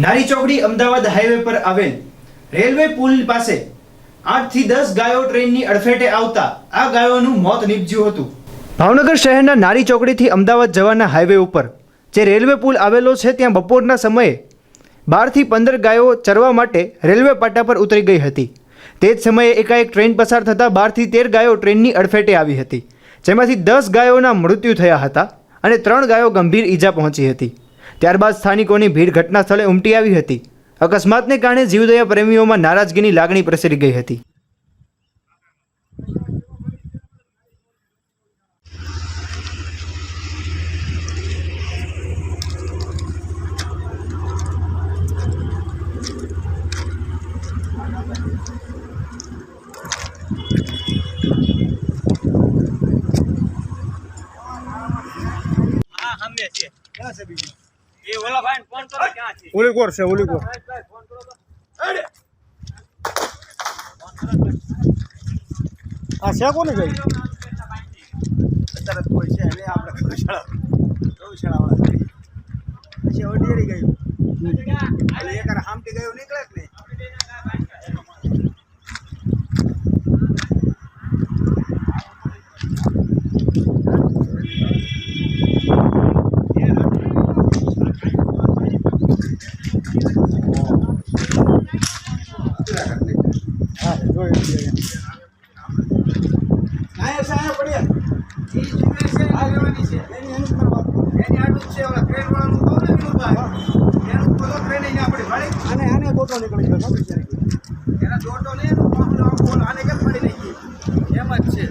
નારી ચોકડી અમદાવાદ હાઈવે પર આવેલ રેલવે પુલ પાસે 8 થી 10 ગાયો ટ્રેનની અડફેટે આવતા આ ગાયોનું મોત નીપજ્યું હતું। ભાવનગર શહેરના નારી ચોકડીથી અમદાવાદ જવાના હાઈવે ઉપર જે રેલવે પુલ આવેલો છે ત્યાં બપોરના સમયે 12 થી 15 ગાયો ચરવા માટે રેલવે પાટા પર ઉતરી ગઈ હતી। તે જ સમયે એકાએક ટ્રેન પસાર થતાં 12 થી 13 ગાયો ટ્રેનની અડફેટે આવી હતી, જેમાંથી 10 ગાયોના મૃત્યુ થયા હતા અને 3 ગાયો ગંભીર ઈજા પહોંચી હતી। ત્યારબાદ સ્થાનિકોની ભીડ ઘટના સ્થળે ઉમટી આવી હતી। અકસ્માતને કારણે જીવદયા પ્રેમીઓમાં નારાજગીની લાગણી પ્રસરી ગઈ હતી। ये वाला भाई फोन करो क्या है उलीकोर से उलीकोर फोन करो तो अरे आ से कोने गई અત્યારે કોઈ છે ને આપણે ગૌશાળા વાળા પછી ઓડીરી ગયું એટલે એક હામટી ગયું નીકળે જ નહીં। हाँ जो ના સાહેબ પડ્યા ઈ જીવે છે આગળવાની છે એની આડું છે ઓલા ટ્રેન વાળાનું કહું ને વિનુભાઈ એનું બધો ટ્રેન એને આપણી ભાડી आने गोटो निकल गयो એના દોટો ને એનું પાછું બોલ આને કેમ પડી નહીં ગઈ એમ જ છે।